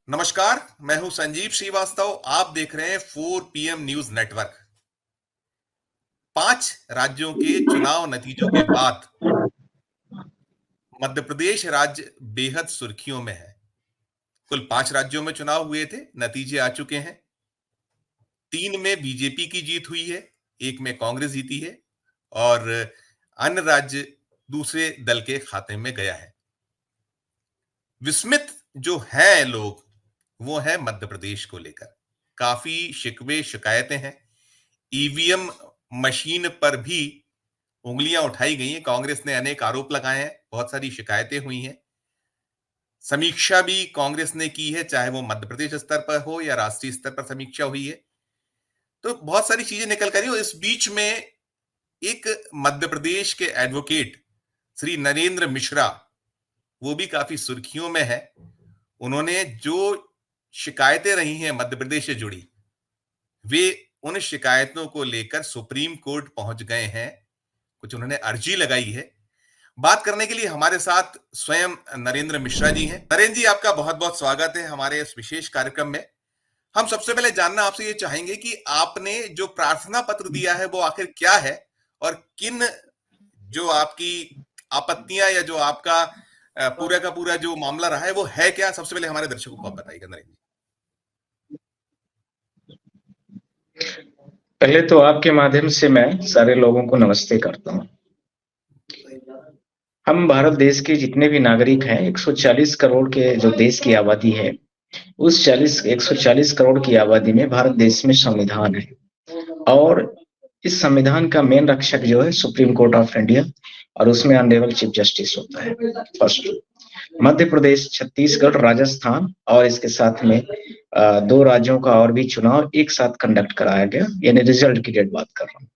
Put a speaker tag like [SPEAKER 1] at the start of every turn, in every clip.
[SPEAKER 1] नमस्कार। मैं हूं संजीव श्रीवास्तव। आप देख रहे हैं 4 PM न्यूज नेटवर्क। 5 राज्यों के चुनाव नतीजों के बाद मध्य प्रदेश राज्य बेहद सुर्खियों में है। कुल 5 राज्यों में चुनाव हुए थे, नतीजे आ चुके हैं। 3 में बीजेपी की जीत हुई है, एक में कांग्रेस जीती है और अन्य राज्य दूसरे दल के खाते में गया है। विस्मित जो है लोग, वो है मध्य प्रदेश को लेकर। काफी शिकवे शिकायतें हैं। ईवीएम मशीन पर भी उंगलियां उठाई गई हैं। कांग्रेस ने अनेक आरोप लगाए हैं, बहुत सारी शिकायतें हुई हैं। समीक्षा भी कांग्रेस ने की है, चाहे वो मध्य प्रदेश स्तर पर हो या राष्ट्रीय स्तर पर समीक्षा हुई है। तो बहुत सारी चीजें निकल कर आई और इस बीच में एक मध्य प्रदेश के एडवोकेट श्री नरेंद्र मिश्रा, वो भी काफी सुर्खियों में है। उन्होंने जो शिकायतें रही हैं मध्य प्रदेश से जुड़ी, वे उन शिकायतों को लेकर सुप्रीम कोर्ट पहुंच गए हैं। कुछ उन्होंने अर्जी लगाई है। बात करने के लिए हमारे साथ स्वयं नरेंद्र मिश्रा जी हैं। नरेंद्र जी, आपका बहुत बहुत स्वागत है हमारे इस विशेष कार्यक्रम में। हम सबसे पहले जानना आपसे ये चाहेंगे कि आपने जो प्रार्थना पत्र दिया है वो आखिर क्या है, और किन जो आपकी आपत्तियां या जो आपका पूरा का पूरा जो मामला रहा है वो है क्या। सबसे पहले हमारे दर्शकों को आप बताइएगा नरेंद्र जी।
[SPEAKER 2] पहले तो आपके माध्यम से मैं सारे लोगों को नमस्ते करता हूँ। हम भारत देश के जितने भी नागरिक हैं, 140 करोड़ के जो देश की आबादी है, उस 140 करोड़ की आबादी में भारत देश में संविधान है और इस संविधान का मेन रक्षक जो है सुप्रीम कोर्ट ऑफ इंडिया, और उसमें ऑनरेबल चीफ जस्टिस होता है। फर्स्ट, मध्य प्रदेश, छत्तीसगढ़, राजस्थान और इसके साथ में 2 राज्यों का और भी चुनाव एक साथ कंडक्ट कराया गया, यानी रिजल्ट की डेट बात कर रहा हूँ।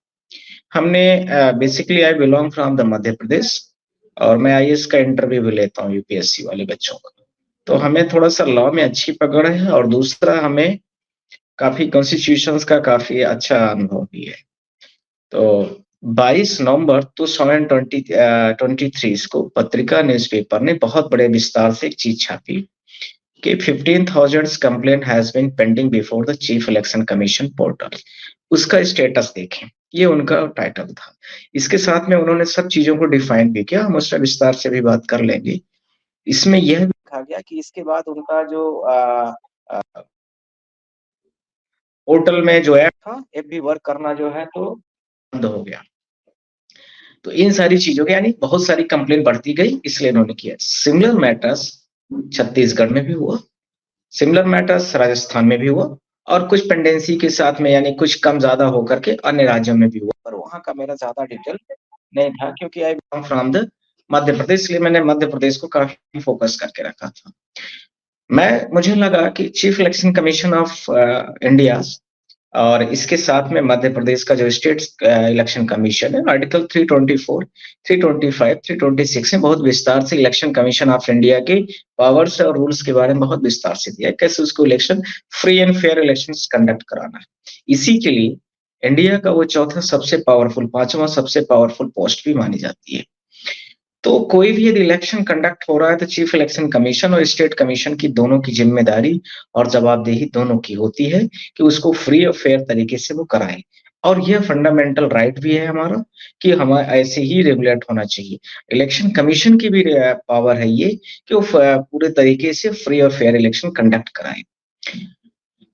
[SPEAKER 2] हमने basically I belong from the Madhya Pradesh और मैं आईएएस का इंटरव्यू भी लेता हूँ यूपीएससी वाले बच्चों का। तो हमें थोड़ा सा लॉ में अच्छी पकड़ है और दूसरा हमें काफी कॉन्स्टिट्यूशंस का काफी अच्छा अनुभव भी है। तो 22 नवंबर 2023 को पत्रिका न्यूज़पेपर ने बहुत बड़े विस्तार से एक चीज छापी कि 15,000 complaint has been pending before the chief election commission portal. उसका स्टेटस देखें, ये उनका टाइटल था। इसके साथ में उन्होंने सब चीजों को डिफाइन भी किया, हम उसका विस्तार से भी बात कर लेंगे। इसमें यह भी कहा गया कि इसके बाद उनका जो पोर्टल में जो ऐप था, ऐप भी वर्क करना जो है तो बंद हो गया। तो इन सारी चीजों के यानी बहुत सारी कंप्लेंट बढ़ती गई, इसलिए उन्होंने किया। सिमिलर मैटर्स छत्तीसगढ़ में भी हुआ, सिमिलर मैटर्स राजस्थान में भी हुआ और कुछ पेंडेंसी के साथ में यानी कुछ कम ज्यादा होकर के अन्य राज्यों में भी हुआ, पर वहां का मेरा ज्यादा डिटेल नहीं था क्योंकि आई बिलोंग फ्रॉम द मध्य प्रदेश, इसलिए मैंने मध्य प्रदेश को काफी फोकस करके रखा था। मुझे लगा कि chief election commission of India और इसके साथ में मध्य प्रदेश का जो स्टेट इलेक्शन कमीशन है, आर्टिकल 324, 325, 326 में बहुत विस्तार से इलेक्शन कमीशन ऑफ इंडिया के पावर्स और रूल्स के बारे में बहुत विस्तार से दिया है, कैसे उसको election free and fair elections conduct कराना है। इसी के लिए इंडिया का वो चौथा सबसे पावरफुल, 5वां सबसे पावरफुल पोस्ट भी मानी जाती है। तो कोई भी यदि इलेक्शन कंडक्ट हो रहा है तो चीफ इलेक्शन कमीशन और स्टेट कमीशन की दोनों की जिम्मेदारी और जवाबदेही दोनों की होती है कि उसको फ्री और फेयर तरीके से वो कराएं। और यह फंडामेंटल राइट भी है हमारा कि हमारा ऐसे ही रेगुलेट होना चाहिए। इलेक्शन कमीशन की भी पावर है ये कि वो पूरे तरीके से फ्री और फेयर इलेक्शन कंडक्ट कराएं।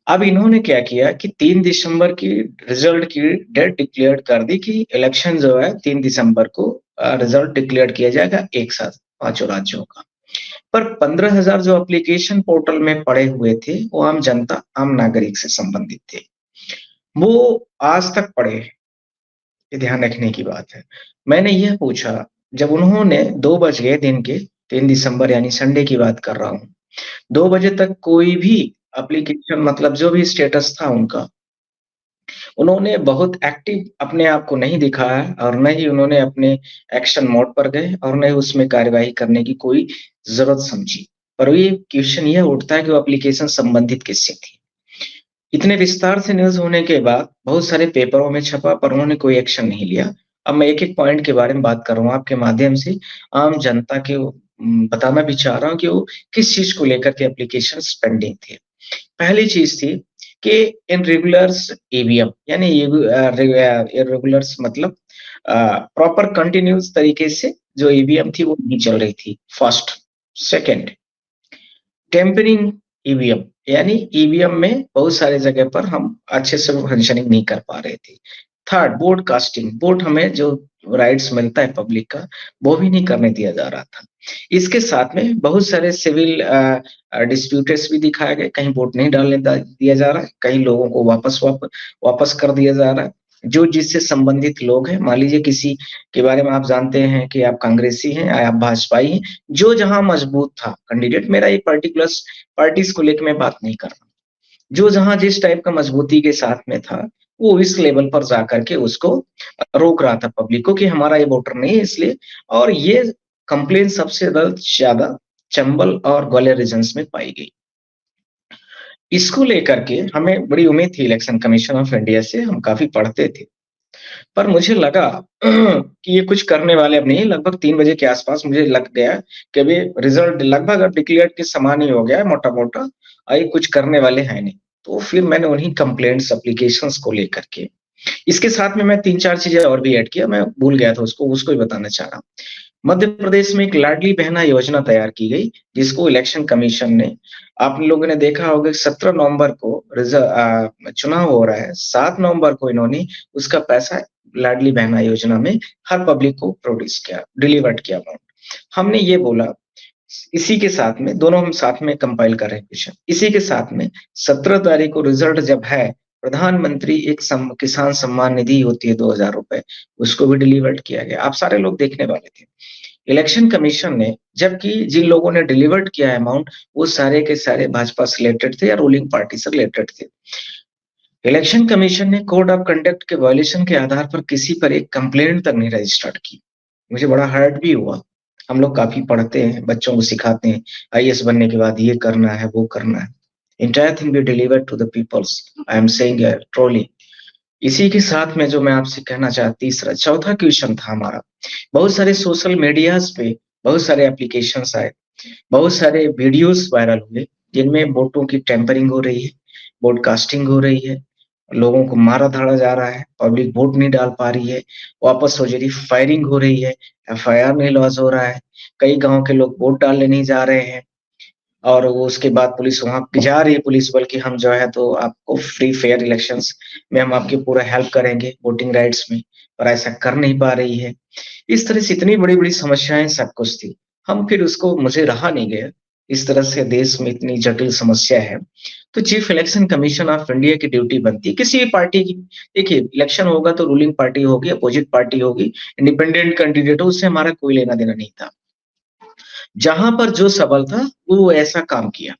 [SPEAKER 2] अब इन्होंने क्या किया कि 3 दिसंबर की रिजल्ट की डेट डिक्लेयर कर दी कि इलेक्शन जो है 3 दिसंबर को रिजल्ट डिक्लेयर किया जाएगा एक साथ 5 राज्यों का। पर 15,000 जो एप्लीकेशन पोर्टल में पड़े हुए थे वो आम जनता, आम नागरिक से संबंधित थे, वो आज तक पड़े हैं। ये ध्यान रखने की बात है। मैंने यह पूछा, जब उन्होंने 2 बज गए दिन के, 3 दिसंबर यानी संडे की बात कर रहा हूँ, 2 बजे तक कोई भी एप्लीकेशन मतलब जो भी स्टेटस था उनका, उन्होंने बहुत एक्टिव अपने आप को नहीं दिखाया और न ही उन्होंने अपने एक्शन मोड पर गए और न ही उसमें कार्यवाही करने की कोई जरूरत समझी। पर ये क्वेश्चन यह उठता है कि वो एप्लीकेशन संबंधित किससे थी। इतने विस्तार से न्यूज़ होने के बाद बहुत सारे पेपरों में छपा पर उन्होंने कोई एक्शन नहीं लिया। अब मैं एक-एक पॉइंट के बारे में बात कर रहा हूँ आपके माध्यम से आम जनता के बताना भी चाह रहा हूँ कि वो किस चीज़ को लेकर के एप्लीकेशंस पेंडिंग थे। पहली चीज़ थी कि इर्रेगुलर्स ईवीएम यानी इर्रेगुलर्स मतलब प्रॉपर कंटीन्यूअस तरीके से जो ईवीएम थी वो नहीं चल रही थी, फर्स्ट। सेकंड, टेम्परिंग ईवीएम यानी ईवीएम में बहुत सारी जगह पर हम अच्छे से फंक्शनिंग नहीं कर पा रहे थे। थर्ड, ब्रॉडकास्टिंग, वोट हमें जो राइट्स मिलता है पब्लिक का, वो भी नहीं करने दिया जा रहा था। इसके साथ में बहुत सारे सिविल डिस्प्यूटेड्स भी दिखाए गए, कहीं वोट नहीं डालने दिया जा रहा है, कहीं लोगों को वापस कर दिया जा रहा है। जो जिससे संबंधित लोग हैं, मान लीजिए किसी के बारे में आप जानते हैं कि आप कांग्रेसी हैं, आप भाजपाई हैं, जो जहाँ मजबूत था कैंडिडेट, मेरा एक पर्टिकुलर पार्टीज को लेके मैं बात नहीं कर रहा, जो जहाँ जिस टाइप का मजबूती के साथ में था, वो इस लेवल पर जाकर के उसको रोक रहा था पब्लिक को कि हमारा ये वोटर नहीं है इसलिए। और ये कंप्लेन सबसे ज्यादा चंबल और ग्वालियर रीजन्स में पाई गई। इसको लेकर के हमें बड़ी उम्मीद थी इलेक्शन कमीशन ऑफ इंडिया से, हम काफी पढ़ते थे। पर मुझे लगा कि ये कुछ करने वाले अब नहीं। लगभग 3 बजे के आसपास मुझे लग गया कि अभी रिजल्ट लगभग अब डिक्लेयर के समान ही हो गया है मोटा-मोटा, ये कुछ करने वाले हैं नहीं। तो फिर मैंने उन्हीं कंप्लेंट्स एप्लीकेशंस को लेकर के इसके साथ में मैं 3-4 चीज़ें और भी ऐड किया, मैं भूल गया था उसको ही बताना चाह रहा हूँ। मध्य प्रदेश में एक लाडली बहना योजना तैयार की गई, जिसको इलेक्शन कमीशन ने, आप लोगों ने देखा होगा कि 17 नवंबर को चुनाव हो रहा है, 7 नवंबर को इन्होंने उसका पैसा लाडली बहना योजना में हर पब्लिक को प्रोड्यूस किया, डिलीवर्ड किया अमाउंट। हमने ये बोला, इसी के साथ में दोनों हम साथ में कंपाइल कर रहे हैं क्वेश्चन। इसी के साथ में 17 तारीख को रिजल्ट जब है, प्रधानमंत्री एक किसान सम्मान निधि होती है 2000 रुपए, उसको भी डिलीवर्ड किया गया। आप सारे लोग देखने वाले थे। इलेक्शन कमीशन ने, जबकि जिन लोगों ने डिलीवर्ड किया है अमाउंट, वो सारे के सारे भाजपा से रिलेटेड थे या रूलिंग पार्टी से रिलेटेड थे। इलेक्शन कमीशन ने कोड ऑफ कंडक्ट के वायलेशन के आधार पर किसी पर एक कंप्लेंट तक नहीं रजिस्टर्ड की। मुझे बड़ा हर्ट भी हुआ। हम लोग काफ़ी पढ़ते हैं, बच्चों को सिखाते हैं, आईएएस बनने के बाद ये करना है, वो करना है। Entire thing be delivered to the peoples. I am saying truly. इसी के साथ में जो मैं आपसे कहना तीसरा चौथा क्वेश्चन था हमारा, बहुत सारे सोशल मीडियाज़ पे बहुत सारे एप्लीकेशंस आए, बहुत सारे वीडियोज़ वायरल हुए, जिनमें वोटों की टेम्परिंग हो रही है, ब्रॉडकास्टिंग हो रही है, लोगों को मारा-धाड़ा जा रहा है, पब्लिक वोट नहीं डाल पा रही है, वापस हो जा रही, फायरिंग हो रही है, एफआईआर नहीं लॉन्च हो रहा है, कई गाँव के लोग वोट डालने नहीं जा रहे हैं। और वो उसके बाद पुलिस वहाँ पे जा रही है, पुलिस बल कि हम जो है तो आपको फ्री फेयर इलेक्शंस में हम आपकी पूरा हेल्प करेंगे वोटिंग राइट्स में, पर ऐसा कर नहीं पा रही है। इस तरह से इतनी बड़ी-बड़ी समस्याएँ सब कुछ थी। हम फिर उसको मुझे रहा नहीं गया, इस तरह से देश में इतनी जटिल समस्या है, तो chief election commission of India की ड्यूटी बनती है किसी भी पार्टी की। देखिए, इलेक्शन होगा तो रूलिंग पार्टी होगी, अपोजिट पार्टी होगी, इंडिपेंडेंट कैंडिडेट हो, उससे हमारा कोई लेना-देना नहीं था। जहाँ पर जो सबल था, वो ऐसा काम किया।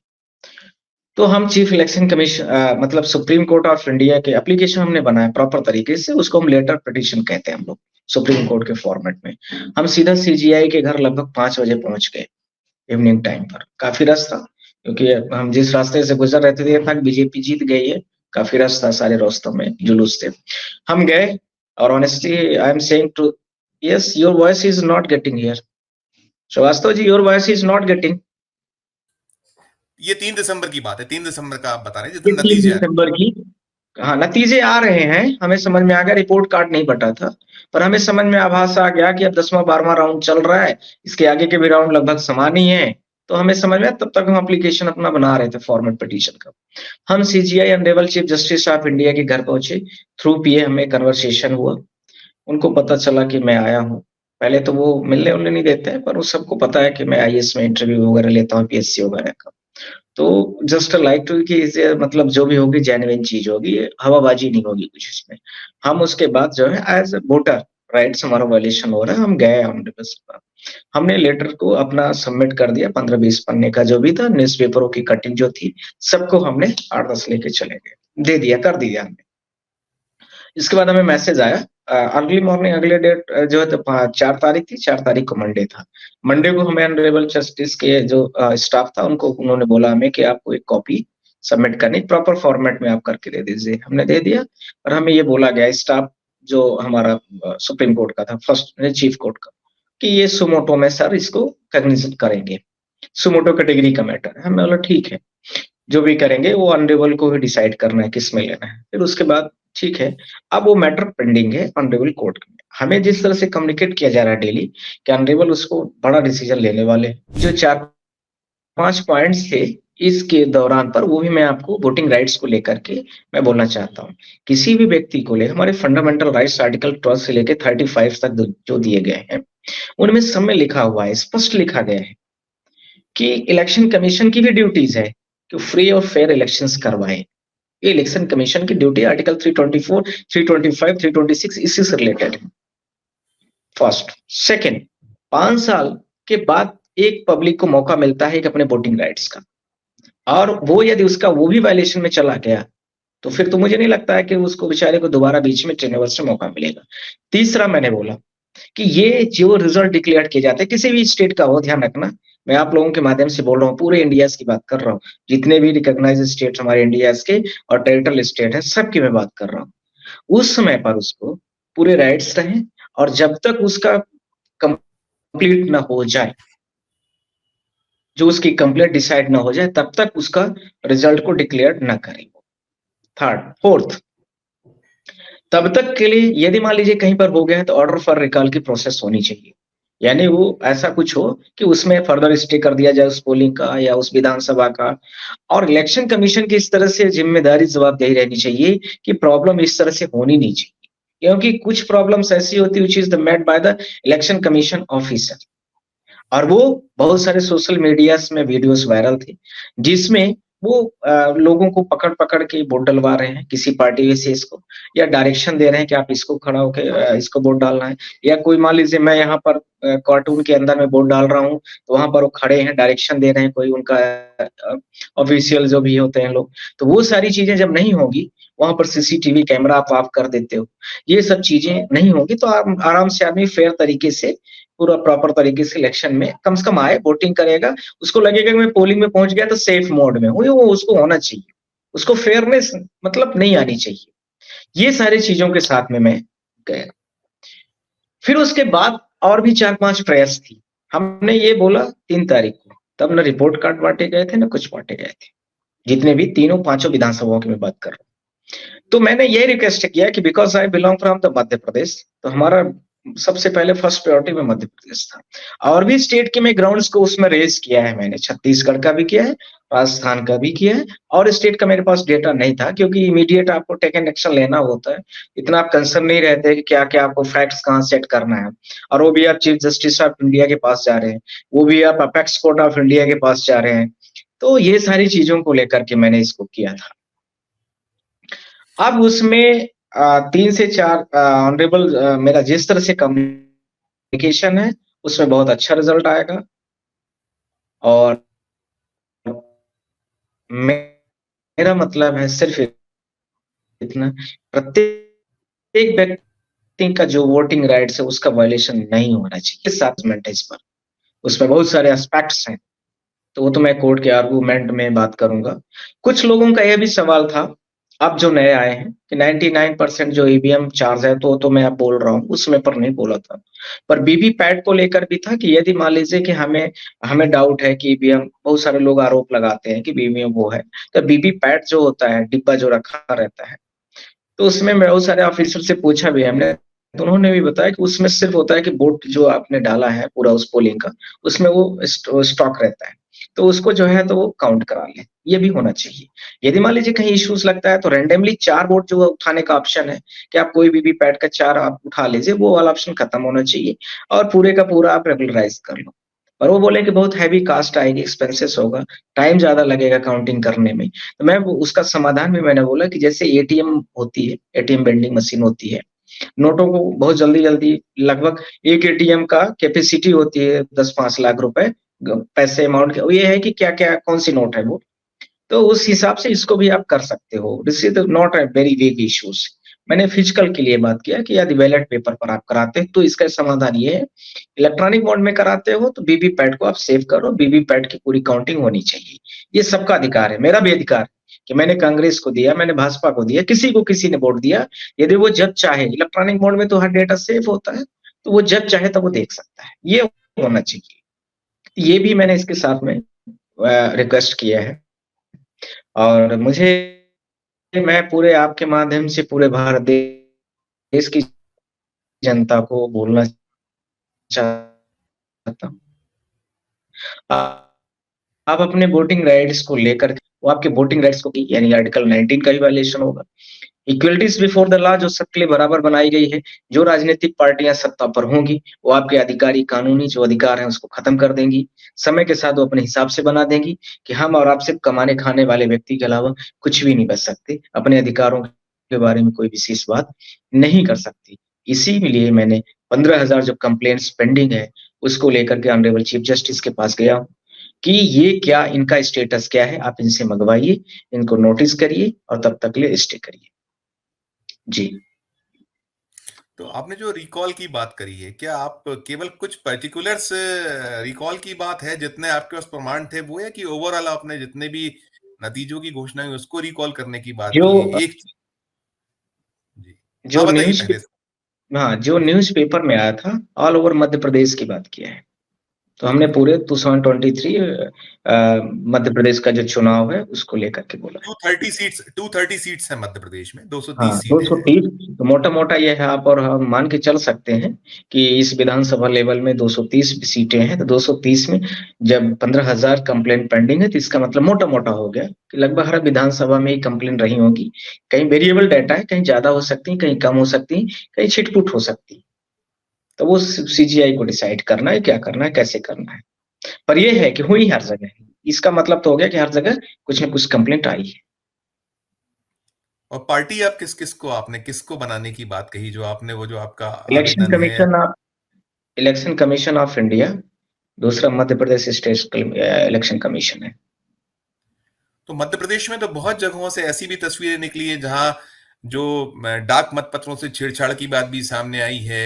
[SPEAKER 2] तो हम चीफ इलेक्शन मतलब सुप्रीम कोर्ट ऑफ इंडिया के एप्लीकेशन हमने बनाया प्रॉपर तरीके से, उसको हम लेटर पिटीशन कहते हैं हम लोग, सुप्रीम कोर्ट के फॉर्मेट में। हम सीधा सीजीआई के घर लगभग 5 बजे पहुँच गए, इवनिंग टाइम पर। काफ़ी रश था, क्योंकि हम जिस रास्ते से गुज़र रहे थे, ये था कि बीजेपी जीत गई है, काफ़ी रश था, सारे रास्तों में जुलूस थे। हम गए और honestly I am saying to yes, your voice is not getting here. Shrivastava ji, your voice is not getting.
[SPEAKER 1] ये 3 दिसंबर की बात है, 3 दिसंबर का आप बता रहे हैं
[SPEAKER 2] ये
[SPEAKER 1] जितने
[SPEAKER 2] 3
[SPEAKER 1] नतीजे आ रहे हैं।
[SPEAKER 2] दिसंबर की, हाँ, नतीजे आ रहे हैं, हमें समझ में आ गया, रिपोर्ट कार्ड नहीं बटा था, पर हमें समझ में आभास आ गया कि अब 10वां-12वां राउंड चल रहा है, इसके आगे के भी राउंड लगभग समान ही हैं, तो हमें समझ में आया, तब तक हम एप्लीकेशन अपना बना रहे थे फॉर्मेट पिटीशन का। हम CGI honourable chief justice of India के घर पहुँचे, थ्रू पीए हमें कन्वर्सेशन हुआ, उनको पता चला कि मैं आया हूँ। पहले तो वो मिलने-विलने नहीं देते हैं, पर वो सबको पता है कि मैं आईएएस में इंटरव्यू वगैरह लेता हूँ, पीएससी वगैरह का। तो जस्ट लाइक टू कि इसे मतलब जो भी होगी जेन्युइन चीज़ होगी, हवाबाजी नहीं होगी कुछ इसमें। हम उसके बाद जो है एज़ अ वोटर राइट्स हमारा वायलेशन हो रहा है, हम गए ऑन बस हमने लेटर को अपना सबमिट कर दिया, 15-20 पन्ने का जो भी था, न्यूज़पेपरों की कटिंग जो थी, सबको हमने 8-10 लेके चले गए। दे दिया, कर दिया हमने। इसके बाद हमें मैसेज आया अर्ली मॉर्निंग अगले डेट जो है तो 4 तारीख थी, 4 तारीख को मंडे था। मंडे को हमें ऑनरेबल जस्टिस के जो स्टाफ था उनको उन्होंने बोला हमें कि आपको एक कॉपी सबमिट करनी, प्रॉपर फॉर्मेट में आप करके दे दीजिए। हमने दे दिया और हमें ये बोला गया स्टाफ जो हमारा सुप्रीम कोर्ट का था, फर्स्ट चीफ कोर्ट का, कि ये सुमोटो में सर इसको कॉग्निजेंट करेंगे। सुमोटो कैटेगरी का मैटर है। हमने बोला ठीक है, जो भी करेंगे वो ऑनरेबल को ही डिसाइड करना है किसमें लेना है। फिर उसके बाद ठीक है, अब वो मैटर पेंडिंग है ऑनरेबल कोर्ट में। हमें जिस तरह से कम्युनिकेट किया जा रहा है डेली कि ऑनरेबल उसको बड़ा डिसीजन लेने वाले हैं। जो 4-5 पॉइंट्स थे इसके दौरान पर वो भी मैं आपको वोटिंग राइट्स को लेकर के मैं बोलना चाहता हूँ। किसी भी व्यक्ति को ले हमारे फंडामेंटल राइट्स आर्टिकल 12 से लेके 35 तक जो दिए गए हैं, उनमें सब में लिखा हुआ है, स्पष्ट लिखा गया है कि इलेक्शन कमीशन की भी ड्यूटीज है कि फ्री और फेयर इलेक्शंस करवाए। ये इलेक्शन कमीशन की ड्यूटी आर्टिकल 324, 325, 326 इसी से रिलेटेड है। फर्स्ट। सेकंड, 5 साल के बाद एक पब्लिक को मौका मिलता है एक अपने वोटिंग राइट्स का, और वो यदि उसका वो भी वायलेशन में चला गया तो फिर तो मुझे नहीं लगता है कि उसको बेचारे को दोबारा बीच में रिन्यूअल से मौका मिलेगा। तीसरा, मैंने बोला कि ये जो रिजल्ट डिक्लेयर किए जाते हैं किसी भी स्टेट का हो, ध्यान रखना, मैं आप लोगों के माध्यम से बोल रहा हूँ, पूरे इंडिया की बात कर रहा हूँ, जितने भी रिकॉग्नाइज स्टेट हमारे इंडिया के और टेरिटोरियल स्टेट है सबकी मैं बात कर रहा हूँ। उस समय पर उसको पूरे राइट्स रहे, और जब तक उसका कंप्लीट ना हो जाए, जो उसकी कंप्लीट डिसाइड ना हो जाए, तब तक उसका रिजल्ट को डिक्लेयर ना करें। थर्ड। फोर्थ, तब तक के लिए यदि मान लीजिए कहीं पर हो गया है तो ऑर्डर फॉर रिकॉल की प्रोसेस होनी चाहिए। यानी वो ऐसा कुछ हो कि उसमें फर्दर स्टे कर दिया जाए उस पोलिंग का या उस विधानसभा का। और इलेक्शन कमीशन की इस तरह से जिम्मेदारी जवाबदेही रहनी चाहिए कि प्रॉब्लम इस तरह से होनी नहीं चाहिए, क्योंकि कुछ प्रॉब्लम्स ऐसी होती है which is made by the election commission officer, और वो बहुत सारे सोशल मीडियाज़ में वीडियोज़ वायरल थे, जिसमें वो लोगों को पकड़-पकड़ के वोट डलवा रहे हैं किसी पार्टी विशेष को, या डायरेक्शन दे रहे हैं कि आप इसको खड़ा होके इसको वोट डालना है। या कोई मान लीजिए मैं यहाँ पर कार्टून के अंदर में वोट डाल रहा हूँ, तो वहाँ पर वो खड़े हैं, डायरेक्शन दे रहे हैं, कोई उनका ऑफिशियल जो भी होते हैं लोग। तो वो सारी चीज़ें जब नहीं होंगी, वहाँ पर सीसीटीवी कैमरा आप ऑफ कर देते हो, ये सब चीज़ें नहीं होंगी, तो आप आराम से आदमी फेयर तरीके से पूरा प्रॉपर तरीके से इलेक्शन में कम से कम आए, वोटिंग करेगा, उसको लगेगा कि मैं पोलिंग में पहुँच गया तो सेफ मोड में हूँ, वो उसको होना चाहिए। उसको फेयरनेस मतलब नहीं आनी चाहिए। ये सारी चीज़ों के साथ में मैं गया। फिर उसके बाद और भी 4-5 प्रयास थी। हमने ये बोला 3 तारीख को, तब ना रिपोर्ट कार्ड बाँटे गए थे, ना कुछ बाँटे गए थे। जितने भी तीनों पाँचों विधानसभाओं की मैं बात कर रहा हूँ। तो मैंने ये रिक्वेस्ट किया कि because I belong from the Madhya Pradesh, तो हमारा सबसे पहले फर्स्ट प्रायोरिटी में मध्य प्रदेश था। और भी स्टेट के मैं ग्राउंड्स को उसमें रेज़ किया है मैंने, छत्तीसगढ़ का भी किया है, राजस्थान का भी किया है, और स्टेट का मेरे पास डेटा नहीं था क्योंकि इमीडिएट आपको टेकन एक्शन लेना होता है। इतना आप कंसर्न नहीं रहते कि क्या-क्या आपको फैक्ट्स कहाँ सेट करना है। और वो भी आप चीफ जस्टिस ऑफ इंडिया के पास जा रहे हैं, वो भी आप अपेक्स कोर्ट ऑफ इंडिया के पास जा रहे हैं। तो ये सारी चीज़ों को लेकर के मैंने इसको किया था। अब उसमें 3 से 4 ऑनरेबल मेरा जिस तरह से कम्युनिकेशन है, उसमें बहुत अच्छा रिज़ल्ट आएगा। और मेरा मतलब है सिर्फ़ इतना, प्रत्येक व्यक्ति का जो वोटिंग राइट्स है, उसका वायलेशन नहीं होना चाहिए। असेसमेंट है इस पर, उसमें बहुत सारे एस्पेक्ट्स हैं, तो वो तो मैं कोर्ट के आर्गुमेंट में बात करूँगा। कुछ लोगों का ये भी सवाल था, अब जो नए आए हैं कि 99% जो ईवीएम चार्ज है, तो मैं अब बोल रहा हूँ, उस समय पर नहीं बोला था। पर वीवीपैट को लेकर भी था कि यदि मान लीजिए कि हमें हमें डाउट है कि ईवीएम, बहुत सारे लोग आरोप लगाते हैं कि ईवीएम वो है, तो वीवीपैट जो होता है, डिब्बा जो रखा रहता है, तो उसमें बहुत सारे ऑफिसर से पूछा भी है हमने, तो उन्होंने भी बताया कि उसमें सिर्फ़ होता है कि वोट जो आपने डाला है पूरा उस पोलिंग का, उसमें वो स्टॉक रहता है। तो उसको जो है तो वो काउंट करा लें, ये भी होना चाहिए। यदि मान लीजिए कहीं इश्यूज़ लगता है तो रैंडमली 4 वोट जो उठाने का ऑप्शन है, कि आप कोई वीवीपैट का 4 आप उठा लीजिए, वो वाला ऑप्शन खत्म होना चाहिए और पूरे का पूरा आप रेगुलराइज़ कर लो। और वो बोले कि बहुत हेवी कॉस्ट आएगी, एक्सपेंसेस होगा, टाइम ज़्यादा लगेगा काउंटिंग करने में। तो मैं वो उसका समाधान भी मैंने बोला कि जैसे एटीएम होती है, एटीएम वेंडिंग मशीन होती है, नोटों को बहुत जल्दी-जल्दी, लगभग एक एटीएम का कैपेसिटी होती है 10-5 लाख रुपए पैसे अमाउंट के, ये है कि क्या-क्या कौन-सी नोट है वो। तो उस हिसाब से इसको भी आप कर सकते हो। This is not a very big issues. मैंने फिजिकल के लिए बात किया कि यदि बैलेट पेपर पर आप कराते हैं तो इसका समाधान ये है, इलेक्ट्रॉनिक मोड में कराते हो तो वीवीपैट को आप सेव करो, वीवीपैट की पूरी काउंटिंग होनी चाहिए। ये सबका अधिकार है, मेरा भी अधिकार है कि मैंने कांग्रेस को दिया, मैंने भाजपा को दिया, किसी को किसी ने वोट दिया, यदि वो जब चाहे इलेक्ट्रॉनिक मोड में तो हर डेटा सेव होता है, तो वो जब चाहे तब वो देख सकता है, ये होना चाहिए। ये भी मैंने इसके साथ में रिक्वेस्ट किया है और मुझे मैं पूरे आपके माध्यम से पूरे भारत देश की जनता को बोलना चाहता हूँ। आप अपने वोटिंग राइट्स को लेकर वो आपके वोटिंग राइट्स को यानी आर्टिकल 19 का भी वायलेशन होगा। इक्वलिटीज बिफोर द लॉ जो सबके लिए बराबर बनाई गई है, जो राजनीतिक पार्टियां सत्ता पर होंगी, वो आपके अधिकारी कानूनी जो अधिकार हैं उसको खत्म कर देंगी। समय के साथ वो अपने हिसाब से बना देंगी कि हम और आप सिर्फ कमाने खाने वाले व्यक्ति के अलावा कुछ भी नहीं बच सकते। अपने अधिकारों के बारे में कोई विशेष बात नहीं कर सकती। इसीलिए मैंने 15,000 जो कंप्लेंट्स पेंडिंग है, उसको लेकर के ऑनरेबल चीफ जस्टिस के पास गया हूँ कि ये क्या इनका स्टेटस क्या है, आप इनसे मँगवाइए, इनको नोटिस करिए और तब तक के लिए स्टे करिए। जी।
[SPEAKER 1] तो आपने जो रिकॉल की बात करी है, क्या आप केवल कुछ पर्टिकुलर्स रिकॉल की बात है, जितने आपके पास प्रमाण थे वो है कि ओवरऑल आपने जितने भी नतीजों की घोषणा हुई उसको रिकॉल करने की बात
[SPEAKER 2] जो
[SPEAKER 1] की है? एक जी। हाँ,
[SPEAKER 2] जो
[SPEAKER 1] बताइए
[SPEAKER 2] न्यूज़ पे
[SPEAKER 1] पहले से।
[SPEAKER 2] हाँ, जो न्यूज़पेपर में आया था, ऑल ओवर मध्य प्रदेश की बात किया है। तो हमने
[SPEAKER 1] बिल्कुल।
[SPEAKER 2] पूरे 2023 मध्य प्रदेश का जो चुनाव है, उसको लेकर के बोला है।
[SPEAKER 1] 230 सीट्स हैं मध्य प्रदेश में,
[SPEAKER 2] हाँ,
[SPEAKER 1] 230 सीटें हैं।
[SPEAKER 2] 230 तो मोटा-मोटा ये है आप और हम मान के चल सकते हैं कि इस विधानसभा लेवल में 230 सीटें हैं, तो 230 में जब 15,000 कंप्लेंट पेंडिंग है, तो इसका मतलब मोटा-मोटा हो गया कि लगभग हर विधानसभा में ही कंप्लेंट रही होगी। कहीं वेरिएबल डाटा है, कहीं ज़्यादा हो सकती है, कहीं कम हो सकती है, कहीं छिट-पुट हो सकती है। तो वो सीजीआई को डिसाइड करना है, क्या करना है, कैसे करना है। पर ये है कि हुई हर जगह। इसका मतलब तो हो गया कि हर जगह कुछ न कुछ कंप्लेंट आई है।
[SPEAKER 1] और पार्टी आप किस-किस को आपने किसको बनाने की बात कही, जो आपने वो जो आपका
[SPEAKER 2] इलेक्शन
[SPEAKER 1] आवेदन है?
[SPEAKER 2] Commission of election commission of India, दूसरा Madhya Pradesh state election commission है।
[SPEAKER 1] तो मध्य प्रदेश में तो बहुत जगहों से ऐसी भी तस्वीरें निकली हैं जहां जो डाक मतपत्रों से छेड़छाड़ की बात भी सामने आई है,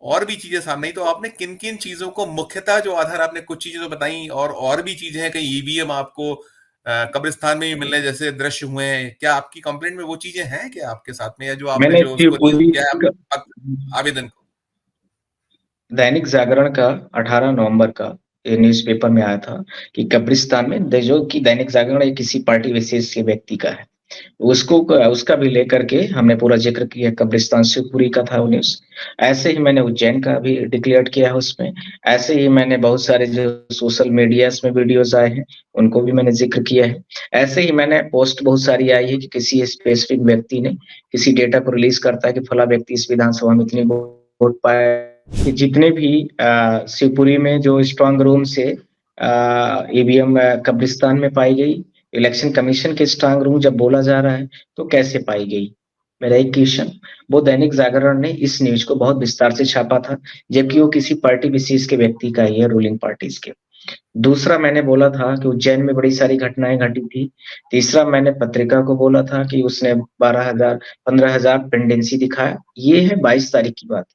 [SPEAKER 1] और भी चीजें सामने आई। तो आपने किन किन चीजों को मुख्यतः जो आधार, आपने कुछ चीजें तो बताई, और भी चीजें हैं, कहीं ईवीएम आपको कब्रिस्तान में भी मिलने जैसे दृश्य हुए हैं, क्या आपकी कंप्लेंट में वो चीजें हैं क्या आपके साथ में, या जो आपने
[SPEAKER 2] मैंने
[SPEAKER 1] जो उसको रीड
[SPEAKER 2] शिवपुरी
[SPEAKER 1] किया है
[SPEAKER 2] का
[SPEAKER 1] आवेदन को?
[SPEAKER 2] दैनिक जागरण का 18 नवंबर का ये न्यूज़पेपर में आया था कि कब्रिस्तान में जो कि दैनिक जागरण ये किसी पार्टी विशेष के व्यक्ति का है। उसको उसका भी लेकर के हमने पूरा ज़िक्र किया, कब्रिस्तान शिवपुरी का था वो न्यूज़। ऐसे ही मैंने उज्जैन का भी डिक्लेयर किया है उसमें। ऐसे ही मैंने बहुत सारे जो सोशल मीडियाज़ में वीडियोज़ आए हैं, उनको भी मैंने ज़िक्र किया है। ऐसे ही मैंने पोस्ट बहुत सारी आई है कि किसी स्पेसिफिक व्यक्ति ने किसी डेटा को रिलीज़ करता है कि फला व्यक्ति इस विधानसभा में इतनी वोट पाया, कि जितने भी शिवपुरी में जो स्ट्रॉन्ग रूम से ईवीएम कब्रिस्तान में पाई गई, इलेक्शन कमीशन के स्ट्रॉन्ग रूम जब बोला जा रहा है, तो कैसे पाई गई? मेरा एक क्वेश्चन, वो दैनिक जागरण ने इस न्यूज़ को बहुत विस्तार से छापा था, जबकि वो किसी पार्टी विशेष के व्यक्ति का ही है, रूलिंग पार्टीज़ के। दूसरा मैंने बोला था कि उज्जैन में बड़ी सारी घटनाएँ घटी थी। तीसरा मैंने पत्रिका को बोला था कि उसने 12,000 15,000 पेंडेंसी दिखाया। ये है 22 तारीख की बात।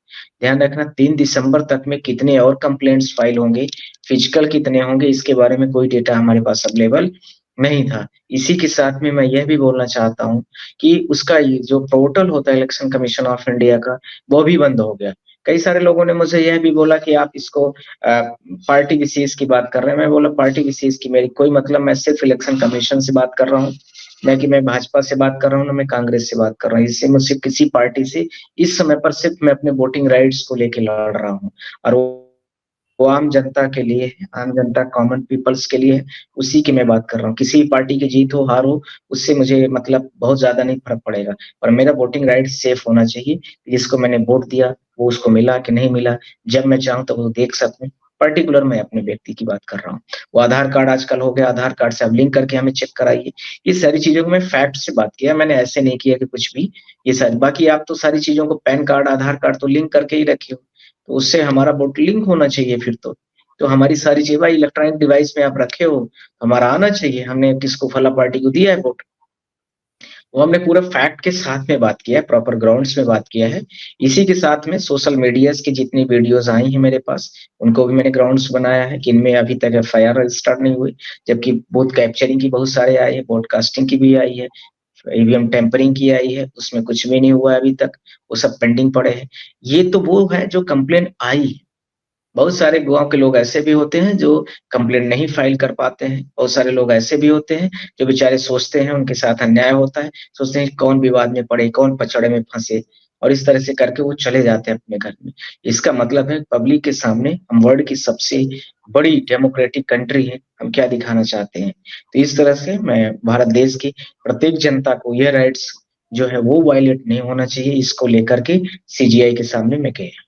[SPEAKER 2] ध्यान रखना 3 दिसंबर तक में कितने और कंप्लेंट्स फाइल होंगे, फिजिकल कितने होंगे, इसके बारे में कोई डेटा हमारे पास अवेलेबल नहीं था। इसी के साथ में मैं यह भी बोलना चाहता हूँ कि उसका ये जो पोर्टल होता है इलेक्शन कमीशन ऑफ इंडिया का, वो भी बंद हो गया। कई सारे लोगों ने मुझे यह भी बोला कि आप इसको पार्टी विशेष की बात कर रहे हैं। मैं बोला पार्टी विशेष की मेरी कोई मतलब, मैं सिर्फ इलेक्शन कमीशन से बात कर रहा हूँ। ना कि मैं भाजपा से बात कर रहा हूँ, ना मैं कांग्रेस से बात कर रहा हूँ। इससे मैं सिर्फ किसी पार्टी से इस समय पर सिर्फ मैं अपने वोटिंग राइट्स को लेके लड़ रहा हूँ और वो आम जनता के लिए है, आम जनता कॉमन पीपल्स के लिए है, उसी की मैं बात कर रहा हूँ। किसी भी पार्टी की जीत हो, हार हो, उससे मुझे मतलब बहुत ज़्यादा नहीं फ़र्क पड़ेगा। पर मेरा वोटिंग राइट सेफ होना चाहिए। जिसको मैंने वोट दिया, वो उसको मिला कि नहीं मिला, जब मैं चाहूँ तब वो देख सकूँ। पर्टिकुलर मैं अपने व्यक्ति की बात कर रहा हूँ। वो आधार कार्ड आजकल हो गया, आधार कार्ड से आप लिंक करके हमें चेक कराइए। ये सारी चीज़ों को मैं फैक्ट से बात किया, मैंने ऐसे नहीं किया कि कुछ भी ये सारी बाकी आप तो सारी चीज़ों को पैन कार्ड, आधार कार्ड तो लिंक करके ही रखे हो। तो उससे हमारा वोट लिंक होना चाहिए फिर तो। तो हमारी सारी चीज़ भाई इलेक्ट्रॉनिक डिवाइस में आप रखे हो, हमारा आना चाहिए, हमने किसको फला पार्टी को दिया है वोट। वो हमने पूरा फैक्ट के साथ में बात किया है, प्रॉपर ग्राउंड्स में बात किया है। इसी के साथ में सोशल मीडियाज़ की जितनी वीडियोज़ आई हैं मेरे पास, उनको भी मैंने ग्राउंड्स बनाया है कि इनमें अभी तक एफआईआर रजिस्टर्ड नहीं हुई, जबकि बूथ कैप्चरिंग की बहुत सारे आए हैं, ब्रॉडकास्टिंग की भी आई है। ईवीएम टेम्परिंग की आई है, उसमें कुछ भी नहीं हुआ है अभी तक, वो सब पेंडिंग पड़े हैं। ये तो वो है जो कंप्लेंट आई है। बहुत सारे गाँव के लोग ऐसे भी होते हैं जो कंप्लेंट नहीं फाइल कर पाते हैं। बहुत सारे लोग ऐसे भी होते हैं जो बेचारे सोचते हैं उनके साथ अन्याय होता है, सोचते हैं कौन विवाद में पड़े, कौन पचड़े में फँसे और इस तरह से करके वो चले जाते हैं अपने घर में। इसका मतलब है पब्लिक के सामने हम वर्ल्ड की सबसे बड़ी डेमोक्रेटिक कंट्री है, हम क्या दिखाना चाहते हैं। तो इस तरह से मैं भारत देश की प्रत्येक जनता को ये राइट्स जो है वो वायलेट नहीं होना चाहिए, इसको लेकर के सीजीआई के सामने मैं गया।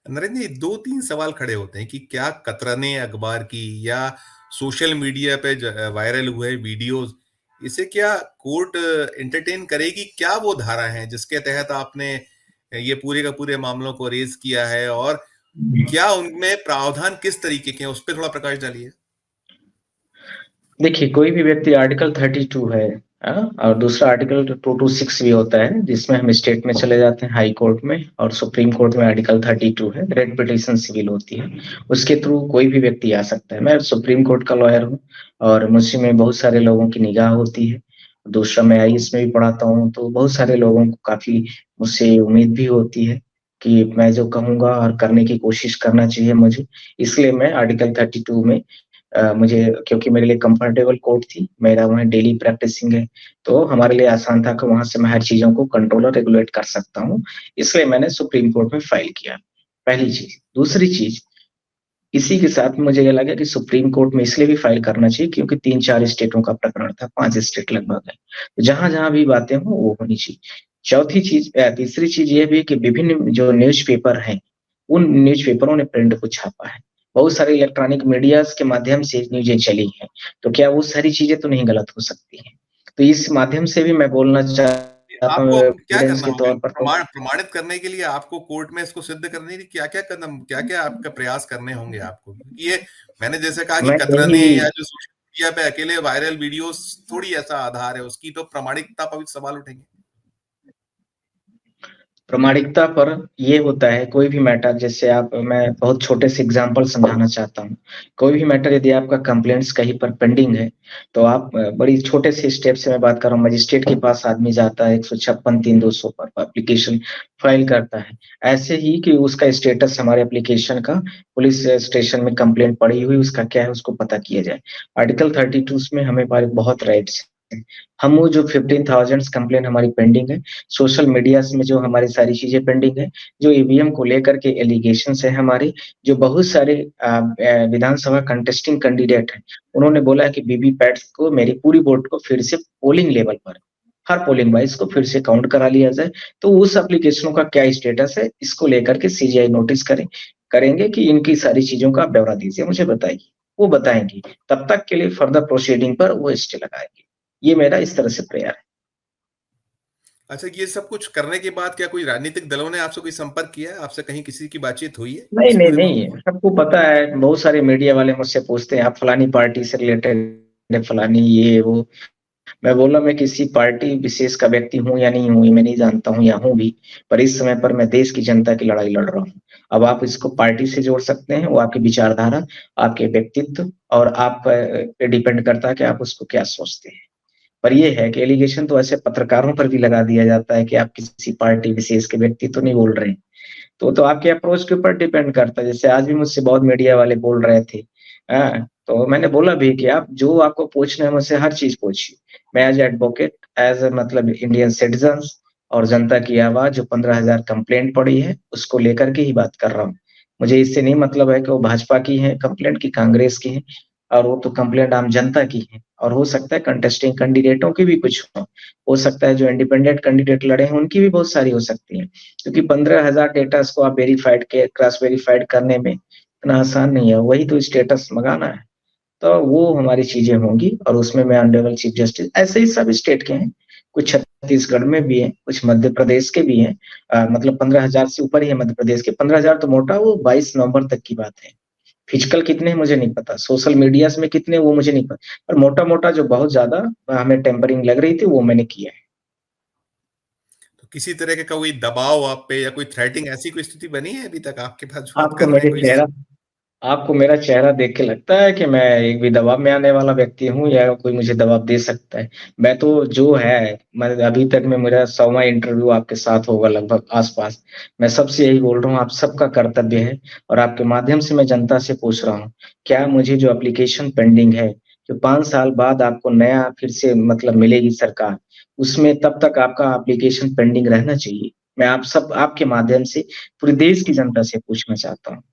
[SPEAKER 1] नरेंद्र जी, 2-3 सवाल खड़े होते हैं कि क्या कतरने अखबार की या सोशल मीडिया पे वायरल हुए वीडियोस, इसे क्या कोर्ट एंटरटेन करेगी? क्या वो धारा है जिसके तहत आपने ये पूरे का पूरे मामलों को रेज किया है, और क्या उनमें प्रावधान किस तरीके के हैं, उस पर थोड़ा प्रकाश डालिए।
[SPEAKER 2] देखिए, कोई भी व्यक्ति आर्टिकल 32 है, और दूसरा आर्टिकल 226 भी होता है, जिसमें हम स्टेट में चले जाते हैं हाई कोर्ट में और सुप्रीम कोर्ट में आर्टिकल 32 है, रेट पिटीशन सिविल होती है। उसके थ्रू कोई भी व्यक्ति आ सकता है। मैं सुप्रीम कोर्ट का लॉयर हूँ और मुझसे में बहुत सारे लोगों की निगाह होती है। दूसरा मैं आईएएस में भी पढ़ाता हूँ, तो बहुत सारे लोगों को काफ़ी मुझसे उम्मीद भी होती है कि मैं जो कहूँगा और करने की कोशिश करना चाहिए मुझे। इसलिए मैं आर्टिकल 32 में मुझे क्योंकि मेरे लिए कंफर्टेबल कोर्ट थी, मेरा वहाँ डेली प्रैक्टिसिंग है, तो हमारे लिए आसान था कि वहाँ से मैं हर चीज़ों को कंट्रोल और रेगुलेट कर सकता हूँ, इसलिए मैंने सुप्रीम कोर्ट में फाइल किया, पहली चीज़। दूसरी चीज़, इसी के साथ मुझे ये लगा कि सुप्रीम कोर्ट में इसलिए भी फाइल करना चाहिए क्योंकि 3-4 स्टेटों का प्रकरण था, 5 स्टेट लगभग है। जहाँ-जहाँ भी बातें हों, वो होनी चाहिए। चौथी चीज़ तीसरी चीज़ ये भी है कि विभिन्न जो न्यूज़पेपर हैं, उन न्यूज़पेपरों ने प्रिंट को छापा है। बहुत सारे इलेक्ट्रॉनिक मीडियाज़ के माध्यम से न्यूज़ें चली हैं, तो क्या वो सारी चीज़ें तो नहीं गलत हो सकती हैं? तो इस माध्यम से भी मैं बोलना चाहता हूँ
[SPEAKER 1] आपको अब क्या
[SPEAKER 2] एविडेंस
[SPEAKER 1] करना
[SPEAKER 2] के
[SPEAKER 1] होगा?
[SPEAKER 2] तौर पर तो
[SPEAKER 1] प्रमाणित करने के लिए आपको कोर्ट में इसको सिद्ध करने के लिए क्या-क्या कदम, क्या-क्या आपका प्रयास करने होंगे आपको? क्योंकि ये मैंने जैसे कहा कि
[SPEAKER 2] मैं
[SPEAKER 1] कतरने
[SPEAKER 2] यही
[SPEAKER 1] या जो सोशल मीडिया पे अकेले वायरल वीडियोस थोड़ी ऐसा आधार है, उसकी तो प्रामाणिकता पर भी सवाल उठेंगे।
[SPEAKER 2] प्रामाणिकता पर ये होता है कोई भी मैटर जैसे आप मैं बहुत छोटे से एग्ज़ाम्पल समझाना चाहता हूँ। कोई भी मैटर यदि आपका कंप्लेंट्स कहीं पर पेंडिंग है, तो आप बड़ी छोटे से स्टेप से मैं बात कर रहा हूँ, मजिस्ट्रेट के पास आदमी जाता है 156(3)(200) पर एप्लीकेशन फाइल करता है। ऐसे ही कि उसका स्टेटस हमारे एप्लीकेशन का पुलिस स्टेशन में कंप्लेंट पड़ी हुई, उसका क्या है उसको पता किया जाए। आर्टिकल 32 में हमें हमारे बहुत राइट्स हैं। हम वो जो 15,000 कंप्लेंट हमारी पेंडिंग है, सोशल मीडियाज़ में जो हमारी सारी चीज़ें पेंडिंग है, जो ईवीएम को लेकर के एलिगेशंस है हमारे, जो बहुत सारे विधानसभा कंटेस्टिंग कैंडिडेट हैं, उन्होंने बोला है कि वीवीपैट्स को मेरी पूरी वोट को फिर से पोलिंग लेवल पर, हर पोलिंग वाइज़ को फिर से काउंट करा लिया जाए। तो उस एप्लीकेशनों का क्या स्टेटस है, इसको लेकर के सीजीआई नोटिस करेंगे कि इनकी सारी चीज़ों का आप ब्यौरा दीजिए, मुझे बताइए। वो बताएँगी, तब तक के लिए फर्दर प्रोसीडिंग पर वो स्टे लगाएँगे। ये मेरा इस तरह से प्रयास है।
[SPEAKER 1] अच्छा, ये सब कुछ करने के बाद क्या कोई राजनीतिक दलों ने आपसे कोई संपर्क किया है? आपसे कहीं किसी की बातचीत हुई है
[SPEAKER 2] नहीं,
[SPEAKER 1] इस
[SPEAKER 2] नहीं,
[SPEAKER 1] पूरे मामले
[SPEAKER 2] नहीं,
[SPEAKER 1] में?
[SPEAKER 2] सबको पता है, बहुत सारे मीडिया वाले मुझसे पूछते हैं, आप फलानी पार्टी से रिलेटेड हैं, फलानी ये वो। मैं बोला मैं किसी पार्टी विशेष का व्यक्ति हूँ या नहीं हूँ, ये मैं नहीं जानता हूँ या हूँ भी, पर इस समय पर मैं देश की जनता की लड़ाई लड़ रहा हूँ। अब आप इसको पार्टी से जोड़ सकते हैं, वो आपकी विचारधारा, आपके व्यक्तित्व और आप पे डिपेंड करता है कि आप उसको क्या सोचते हैं। पर ये है कि एलिगेशन तो ऐसे पत्रकारों पर भी लगा दिया जाता है कि आप किसी पार्टी विशेष के व्यक्ति तो नहीं बोल रहे हैं। तो आपके अप्रोच के ऊपर डिपेंड करता है। जैसे आज भी मुझसे बहुत मीडिया वाले बोल रहे थे, तो मैंने बोला भी कि आप जो आपको पूछना है मुझसे हर चीज़ पूछिए। मैं एज़ एडवोकेट, एज़ मतलब इंडियन सिटिज़न्स और जनता की आवाज़ जो 15,000 कंप्लेंट पड़ी है, उसको लेकर के ही बात कर रहा हूँ। मुझे इससे नहीं मतलब है कि वो भाजपा की है कंप्लेंट कि कांग्रेस की है और वो तो कंप्लेंट आम जनता की है और हो सकता है कंटेस्टिंग कैंडिडेटों की भी कुछ हो। हो सकता है जो इंडिपेंडेंट कैंडिडेट लड़े हैं, उनकी भी बहुत सारी हो सकती हैं। क्योंकि 15,000 डेटास को आप वेरिफाइड के क्रॉस वेरिफाइड करने में इतना आसान नहीं है, वही तो स्टेटस मँगाना है। तो वो हमारी चीज़ें होंगी और उसमें मैं ऑनरेबल चीफ जस्टिस ऐसे ही सब स्टेट के हैं, कुछ छत्तीसगढ़ में भी हैं, कुछ मध्य प्रदेश के भी हैं। मतलब 15,000 से ऊपर ही है मध्य प्रदेश के, 15,000 तो मोटा वो 22 नवंबर तक की बात है। फिजिकल कितने हैं मुझे नहीं पता, सोशल मीडियाज़ में कितने वो मुझे नहीं पता, पर मोटा-मोटा जो बहुत ज़्यादा हमें टेम्परिंग लग रही थी, वो मैंने किया है।
[SPEAKER 1] तो किसी तरह का कोई दबाव आप पे या कोई थ्रेटिंग, ऐसी कोई स्थिति बनी है अभी तक आपके पास जो आप
[SPEAKER 2] आपको
[SPEAKER 1] कर रहे हैं
[SPEAKER 2] मेरे
[SPEAKER 1] कोई?
[SPEAKER 2] चेहरा आपको मेरा चेहरा देख के लगता है कि मैं एक भी दबाव में आने वाला व्यक्ति हूँ या कोई मुझे दबाव दे सकता है? मैं तो जो है, मैं अभी तक में मेरा 100वाँ इंटरव्यू आपके साथ होगा लगभग आस-पास। मैं सबसे यही बोल रहा हूँ, आप सबका कर्तव्य है और आपके माध्यम से मैं जनता से पूछ रहा हूँ, क्या मुझे जो एप्लीकेशन पेंडिंग है, जो 5 साल बाद आपको नया फिर से मतलब मिलेगी सरकार, उसमें तब तक आपका एप्लीकेशन पेंडिंग रहना चाहिए। मैं आप सब आपके माध्यम से पूरे देश की जनता से पूछना चाहता हूँ।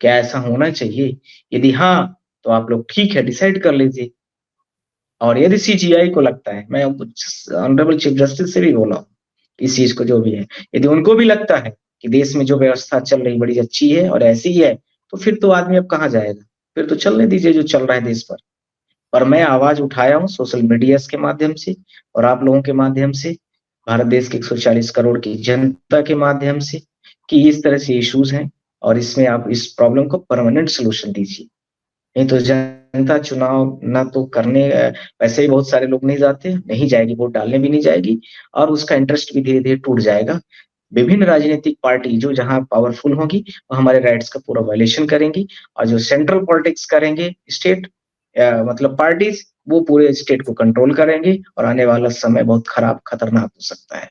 [SPEAKER 2] क्या ऐसा होना चाहिए? यदि हाँ, तो आप लोग ठीक है डिसाइड कर लीजिए। और यदि सीजीआई को लगता है, मैं ऑनरेबल चीफ जस्टिस से भी बोला हूँ, इस चीज़ को जो भी है, यदि उनको भी लगता है कि देश में जो व्यवस्था चल रही बड़ी अच्छी है और ऐसी ही है, तो फिर तो आदमी अब कहाँ जाएगा? फिर तो चलने दीजिए जो चल रहा है देश पर। पर मैं आवाज़ उठाया हूँ सोशल मीडियाज़ के माध्यम से और आप लोगों के माध्यम से, भारत देश के 140 करोड़ की जनता के माध्यम से, कि इस तरह से इश्यूज़ हैं और इसमें आप इस प्रॉब्लम को परमानेंट सॉल्यूशन दीजिए। नहीं तो जनता चुनाव ना तो करने वैसे ही बहुत सारे लोग नहीं जाते, नहीं जाएगी, वोट डालने भी नहीं जाएगी और उसका इंटरेस्ट भी धीरे-धीरे टूट जाएगा। विभिन्न राजनीतिक पार्टी जो जहाँ पावरफुल होंगी, वो हमारे राइट्स का पूरा वायलेशन करेंगी और जो सेंट्रल पॉलिटिक्स करेंगे स्टेट मतलब पार्टीज़, वो पूरे स्टेट को कंट्रोल करेंगे और आने वाला समय बहुत खराब, खतरनाक हो सकता है।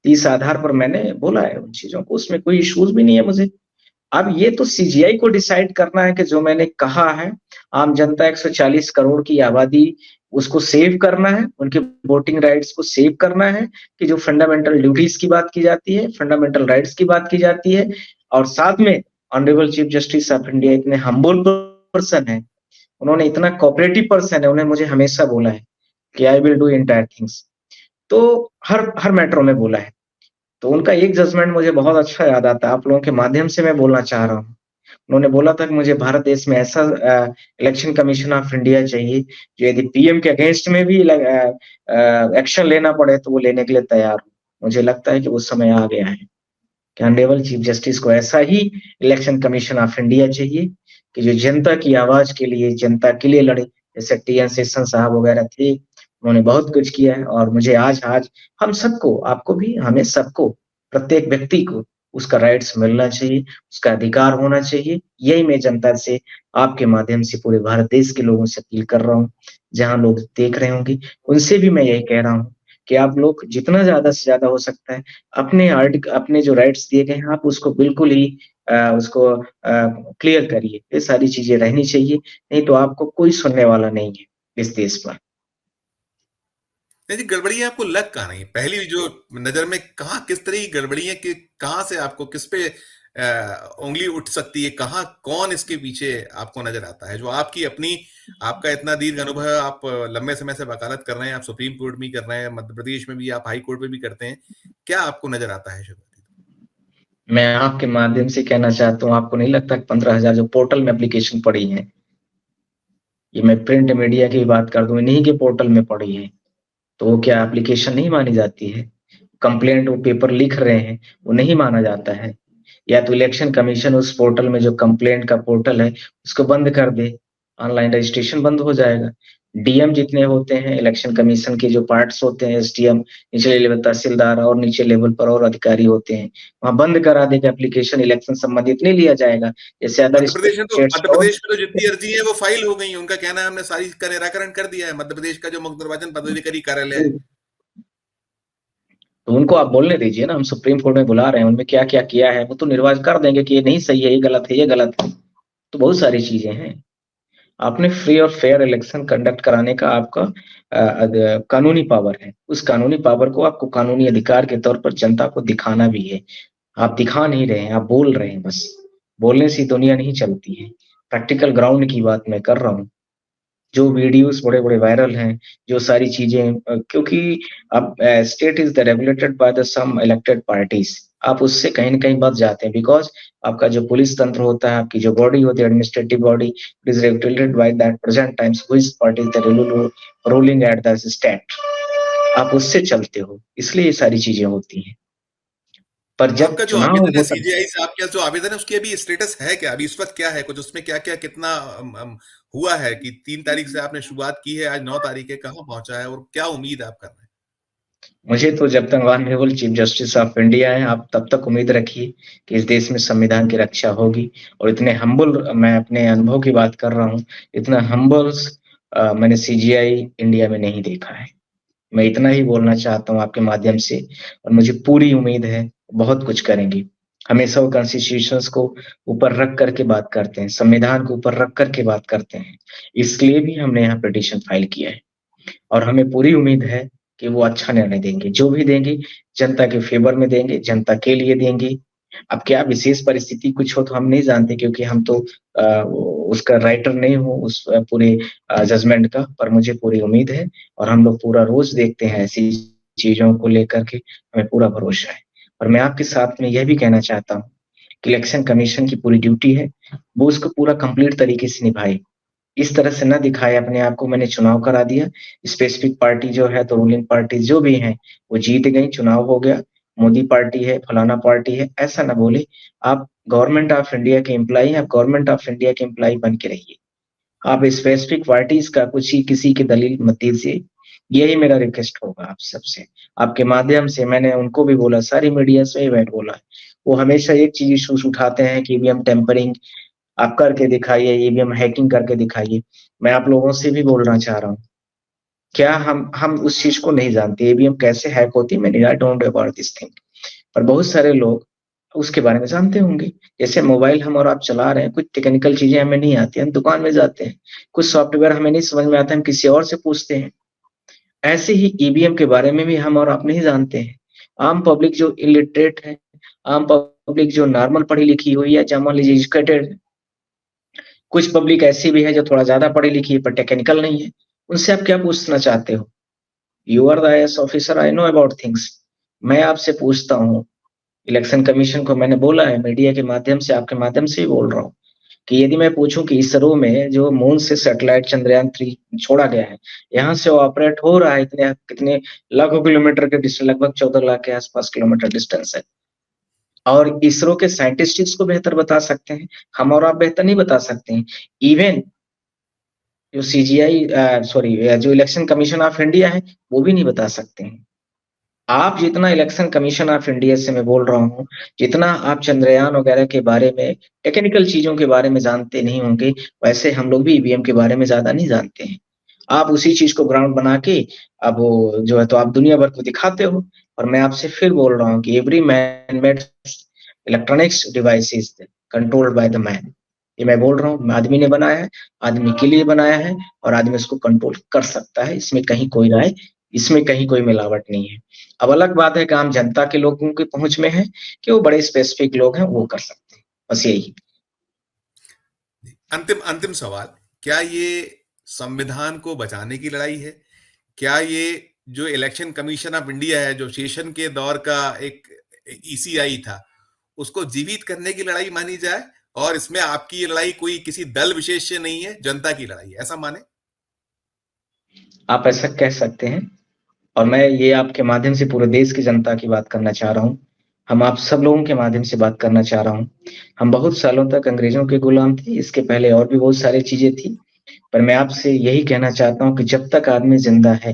[SPEAKER 2] इस आधार पर मैंने बोला है उन चीज़ों को, उसमें कोई इश्यूज़ भी नहीं है मुझे। अब ये तो सीजीआई को डिसाइड करना है कि जो मैंने कहा है, आम जनता 140 करोड़ की आबादी उसको सेव करना है, उनके वोटिंग राइट्स को सेव करना है कि जो फंडामेंटल ड्यूटीज़ की बात की जाती है, फंडामेंटल राइट्स की बात की जाती है और साथ में honourable chief justice of India इतने हम्बल पर्सन हैं, उन्होंने इतना कोऑपरेटिव पर्सन है, उन्होंने मुझे हमेशा बोला है कि I will do entire things. तो हर हर मैटर में बोला है। तो उनका एक जजमेंट मुझे बहुत अच्छा याद आता है, आप लोगों के माध्यम से मैं बोलना चाह रहा हूँ। उन्होंने बोला था कि मुझे भारत देश में ऐसा इलेक्शन कमीशन ऑफ इंडिया चाहिए, जो यदि पीएम के अगेंस्ट में भी एक्शन लेना पड़े तो वो लेने के लिए तैयार हो। मुझे लगता है कि वो समय आ गया है कि ऑनरेबल चीफ जस्टिस को ऐसा ही इलेक्शन कमीशन ऑफ इंडिया चाहिए कि जो जनता की आवाज़ के लिए, जनता के लिए लड़े। जैसे टीएन शेषन साहब वगैरह थे, उन्होंने बहुत कुछ किया है और मुझे आज आज हम सबको, आपको भी, हमें सबको, प्रत्येक व्यक्ति को उसका राइट्स मिलना चाहिए, उसका अधिकार होना चाहिए। यही मैं जनता से, आपके माध्यम से पूरे भारत देश के लोगों से अपील कर रहा हूँ। जहाँ लोग देख रहे होंगे, उनसे भी मैं यही कह रहा हूँ कि आप लोग जितना ज़्यादा से ज़्यादा हो सकता है, अपने जो राइट्स दिए गए हैं, आप उसको बिल्कुल ही उसको क्लियर करिए। ये सारी चीज़ें रहनी चाहिए, नहीं तो आपको कोई सुनने वाला नहीं है इस देश पर।
[SPEAKER 1] नहीं जी, गड़बड़ियाँ आपको लग कहाँ रही हैं? पहली जो नज़र में कहाँ किस तरह की गड़बड़ी है कि कहाँ से आपको किस पे उँगली उठ सकती है? कहाँ कौन इसके पीछे आपको नज़र आता है? जो आपकी अपनी आपका इतना दीर्घ अनुभव है, आप लंबे समय से वकालत कर रहे हैं, आप सुप्रीम कोर्ट में कर रहे हैं, मध्य प्रदेश में भी आप हाई कोर्ट में भी करते हैं। क्या आपको नज़र आता है शुरुआती?
[SPEAKER 2] मैं आपके माध्यम से कहना चाहता हूँ, आपको नहीं लगता कि 15,000 जो पोर्टल में एप्लीकेशन पड़ी हैं, ये मैं प्रिंट मीडिया की बात कर दूँ, इन्हीं के पोर्टल में पड़ी हैं, तो वो क्या एप्लीकेशन नहीं मानी जाती है? कंप्लेंट वो पेपर लिख रहे हैं, वो नहीं माना जाता है? या तो इलेक्शन कमीशन उस पोर्टल में जो कंप्लेंट का पोर्टल है, उसको बंद कर दे, ऑनलाइन रजिस्ट्रेशन बंद हो जाएगा। डीएम जितने होते हैं, इलेक्शन कमीशन के जो पार्ट्स होते हैं, एसडीएम, निचले लेवल तहसीलदार और नीचे लेवल पर और अधिकारी होते हैं, वहाँ बंद करा देगा एप्लीकेशन इलेक्शन संबंधित नहीं लिया जाएगा। जैसे अदर स्टेट्स
[SPEAKER 1] मध्य
[SPEAKER 2] और
[SPEAKER 1] प्रदेश में तो जितनी अर्जी है वो फाइल हो गई हैं। उनका कहना है हमने सारी का निराकरण कर दिया है। मध्य प्रदेश का जो मुख्य निर्वाचन पदाधिकारी कार्यालय है।
[SPEAKER 2] तो उनको आप बोलने दीजिए ना, हम सुप्रीम कोर्ट में बुला रहे हैं, उनमें क्या-क्या किया है, वो तो निर्वाच कर देंगे कि ये नहीं सही है, ये गलत है, ये गलत है। तो बहुत सारी चीज़ें हैं। आपने फ्री और फेयर इलेक्शन कंडक्ट कराने का आपका कानूनी पावर है। उस कानूनी पावर को आपको कानूनी अधिकार के तौर पर जनता को दिखाना भी है। आप दिखा नहीं रहे हैं, आप बोल रहे हैं बस। बोलने से दुनिया नहीं चलती है। प्रैक्टिकल ग्राउंड की बात मैं कर रहा हूँ। जो वीडियोज़ बड़े-बड़े वायरल हैं, जो सारी चीज़ें क्योंकि अब state is the regulated by the some elected parties. आप उससे कहीं न कहीं बच जाते हैं बिकॉज़ आपका जो पुलिस तंत्र होता है, आपकी जो बॉडी होती है administrative body, it is regulated by that present times which party is the ruling at the state. आप उससे चलते हो, इसलिए ये सारी चीज़ें होती हैं। पर
[SPEAKER 1] तो
[SPEAKER 2] जब
[SPEAKER 1] आपका जो
[SPEAKER 2] चुनाव
[SPEAKER 1] आवेदन है
[SPEAKER 2] होता है
[SPEAKER 1] सीजेआई से आपका जो आवेदन है उसकी अभी स्टेटस है क्या? अभी इस वक़्त क्या है? कुछ उसमें क्या-क्या कितना हुआ है कि 3 तारीख से आपने शुरुआत की है, आज 9 तारीख है, कहाँ पहुँचा है और क्या उम्मीद आप कर रहे हैं?
[SPEAKER 2] मुझे तो जब तक honourable chief justice of India हैं, आप तब तक उम्मीद रखिए कि इस देश में संविधान की रक्षा होगी और इतने हम्बल मैं अपने अनुभव की बात कर रहा हूँ, इतना हम्बल्स मैंने सीजीआई इंडिया में नहीं देखा है। मैं इतना ही बोलना चाहता हूँ आपके माध्यम से और मुझे पूरी उम्मीद है, बहुत कुछ करेंगी। हमेशा वो कॉन्स्टिट्यूशंस को ऊपर रख कर के बात करते हैं, संविधान को ऊपर रख कर के बात करते हैं। इसलिए भी हमने यहाँ पिटीशन फाइल किया है। और हमें पूरी उम्मीद है कि वो अच्छा निर्णय देंगे। जो भी देंगे, जनता के फ़ेवर में देंगे, जनता के लिए देंगे। अब क्या विशेष परिस्थिति कुछ हो तो हम नहीं जानते क्योंकि हम तो उसका राइटर नहीं हूँ उस पूरे जजमेंट का, पर मुझे पूरी उम्मीद है और हम लोग पूरा रोज़ देखते हैं ऐसी चीज़ों को लेकर के, हमें पूरा भरोसा है। और मैं आपके साथ में यह भी कहना चाहता हूँ कि इलेक्शन कमीशन की पूरी ड्यूटी है, वो उसको पूरा कंप्लीट तरीके से निभाए। इस तरह से ना दिखाए अपने आप को मैंने चुनाव करा दिया, स्पेसिफिक पार्टी जो है तो रूलिंग पार्टी जो भी हैं, वो जीत गई, चुनाव हो गया, मोदी पार्टी है, फलाना पार्टी है, ऐसा ना बोले। आप गवर्नमेंट ऑफ इंडिया के एम्प्लॉयी हैं, आप गवर्नमेंट ऑफ इंडिया के एम्प्लॉयी बन के रहिए। आप स्पेसिफिक पार्टीज़ का कुछ ही किसी की दलील मत दीजिए, यही मेरा रिक्वेस्ट होगा आप सबसे। आपके माध्यम से मैंने उनको भी बोला, सारी मीडिया से ही मैंने बोला है, वो हमेशा एक चीज़ इश्यूज़ उठाते हैं कि ईवीएम टेम्परिंग आप करके दिखाइए, ईवीएम हैकिंग करके दिखाइए। मैं आप लोगों से भी बोलना चाह रहा हूँ, क्या हम उस चीज़ को नहीं जानते, ईवीएम कैसे हैक होती है? मैंने I don't know about this thing. पर बहुत सारे लोग उसके बारे में जानते होंगे। जैसे मोबाइल हम और आप चला रहे हैं, कुछ टेक्निकल चीज़ें हमें नहीं आती, हम दुकान में जाते हैं, कुछ सॉफ्टवेयर हमें नहीं समझ में आता, हम किसी और से पूछते हैं। ऐसे ही ईवीएम के बारे में भी हम और आप नहीं जानते हैं। आम पब्लिक जो इलिटरेट है, आम पब्लिक जो नॉर्मल पढ़ी-लिखी हुई है, या मान लीजिए एजुकेटेड कुछ पब्लिक ऐसी भी है जो थोड़ा ज़्यादा पढ़ी-लिखी है पर टेक्निकल नहीं है। उनसे आप क्या पूछना चाहते हो? You are the IAS officer, I know about things. मैं आपसे पूछता हूँ, इलेक्शन कमीशन को मैंने बोला है मीडिया के माध्यम से, आपके माध्यम से भी बोल रहा हूँ, कि यदि मैं पूछूँ कि इसरो में जो मून से सैटेलाइट चंद्रयान-3 छोड़ा गया है, यहाँ से ऑपरेट हो रहा है इतने कितने लाखों किलोमीटर के लगभग 14 लाख के आस-पास किलोमीटर डिस्टेंस है। और इसरो के साइंटिस्ट इसको बेहतर बता सकते हैं, हम और आप बेहतर नहीं बता सकते हैं। इवन जो सीजीआई सॉरी जो इलेक्शन कमीशन ऑफ इंडिया है, वो भी नहीं बता सकते हैं। आप जितना इलेक्शन कमीशन ऑफ इंडिया से मैं बोल रहा हूँ, जितना आप चंद्रयान वगैरह के बारे में, टेक्निकल चीज़ों के बारे में जानते नहीं होंगे, वैसे हम लोग भी ईवीएम के बारे में ज़्यादा नहीं जानते हैं। आप उसी चीज़ को ग्राउंड बना के अब वो जो है तो आप दुनिया भर को दिखाते हो और मैं आपसे फिर बोल रहा हूँ कि every man made electronics device is controlled by the man. ये मैं बोल रहा हूँ, आदमी ने बनाया है, आदमी के लिए बनाया है और आदमी उसको कंट्रोल कर सकता है, इसमें कहीं कोई मिलावट नहीं है। अब अलग बात है कि आम जनता के लोगों की पहुँच में है कि वो बड़े स्पेसिफिक लोग हैं, वो कर सकते हैं। बस यही।
[SPEAKER 1] अंतिम अंतिम सवाल, क्या ये संविधान को बचाने की लड़ाई है? क्या ये जो इलेक्शन कमीशन ऑफ इंडिया है, जो सेशन के दौर का एक ईसीआई था, उसको जीवित करने की लड़ाई मानी जाए और इसमें आपकी ये लड़ाई कोई किसी दल विशेष से नहीं है, जनता की लड़ाई है, ऐसा माने?
[SPEAKER 2] आप ऐसा कह सकते हैं और मैं ये आपके माध्यम से पूरे देश की जनता की बात करना चाह रहा हूँ। हम आप सब लोगों के माध्यम से बात करना चाह रहा हूँ। हम बहुत सालों तक अंग्रेज़ों के गुलाम थे, इसके पहले और भी बहुत सारी चीज़ें थी। पर मैं आपसे यही कहना चाहता हूँ कि जब तक आदमी ज़िंदा है,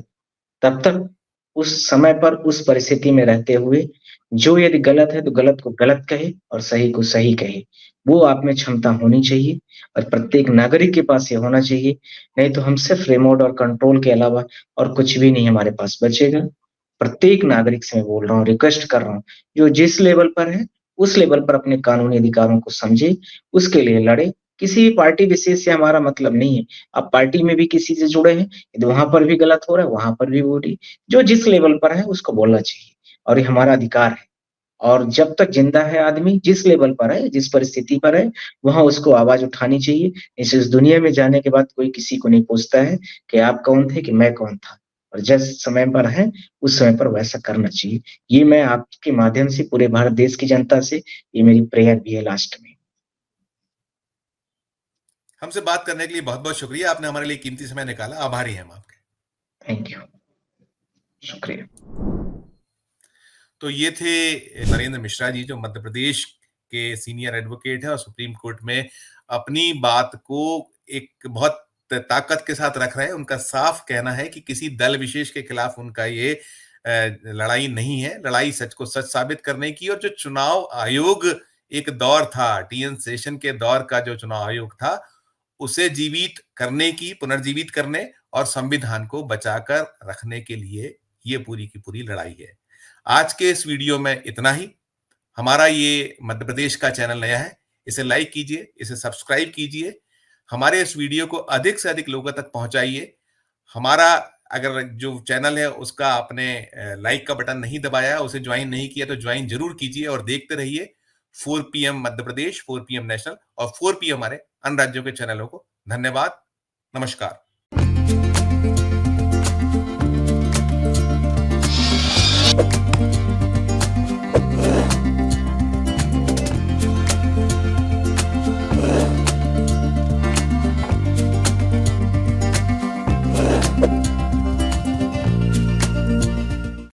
[SPEAKER 2] तब तक उस समय पर, उस परिस्थिति में रहते हुए, जो यदि गलत है, तो गलत को गलत कहे और सही को सही कहे। वो आप में क्षमता होनी चाहिए और प्रत्येक नागरिक के पास ये होना चाहिए, नहीं तो हम सिर्फ़ रिमोट और कंट्रोल के अलावा और कुछ भी नहीं हमारे पास बचेगा। प्रत्येक नागरिक से मैं बोल रहा हूँ, रिक्वेस्ट कर रहा हूँ, जो जिस लेवल पर है, उस लेवल पर अपने कानूनी अधिकारों को समझे, उसके लिए लड़े। किसी भी पार्टी विशेष से हमारा मतलब नहीं है। आप पार्टी में भी किसी से जुड़े हैं, यदि वहाँ पर भी गलत हो रहा है, वहाँ पर भी बोलिए। जो जिस लेवल पर है, उसको बोलना चाहिए और ये हमारा अधिकार है। और जब तक ज़िंदा है आदमी, जिस लेवल पर है, जिस परिस्थिति पर है, वहाँ उसको आवाज़ उठानी चाहिए। इस दुनिया में जाने के बाद कोई किसी को नहीं पूछता है कि आप कौन थे, कि मैं कौन था। और जिस समय पर है, उस समय पर वैसा करना चाहिए। ये मैं आपके माध्यम से पूरे भारत देश की जनता से ये मेरी प्रेयर भी है लास्ट में।
[SPEAKER 1] हमसे बात करने के लिए बहुत-बहुत शुक्रिया। आपने हमारे लिए कीमती समय निकाला। आभारी हैं हम आपके।
[SPEAKER 2] Thank you. शुक्रिया।
[SPEAKER 1] तो ये थे नरेंद्र मिश्रा जी, जो मध्य प्रदेश के सीनियर एडवोकेट हैं और सुप्रीम कोर्ट में अपनी बात को एक बहुत ताकत के साथ रख रहे हैं। उनका साफ कहना है कि किसी दल विशेष के खिलाफ उनका ये लड़ाई नहीं है, लड़ाई सच को सच साबित करने की। और जो चुनाव आयोग एक दौर था, टीएन शेषन के दौर का जो चुनाव आयोग था, उसे जीवित करने की, पुनर्जीवित करने और संविधान को बचाकर रखने के लिए ये पूरी की पूरी लड़ाई है। आज के इस वीडियो में इतना ही। हमारा ये मध्य प्रदेश का चैनल नया है, इसे लाइक कीजिए, इसे सब्सक्राइब कीजिए, हमारे इस वीडियो को अधिक से अधिक लोगों तक पहुंचाइए। हमारा अगर जो चैनल है उसका आपने लाइक का बटन नहीं दबाया, उसे ज्वाइन नहीं किया, तो ज्वाइन जरूर कीजिए और देखते रहिए 4 PM Madhya Pradesh, 4 PM national और 4 PM हमारे अन्य राज्यों के चैनलों को। धन्यवाद, नमस्कार।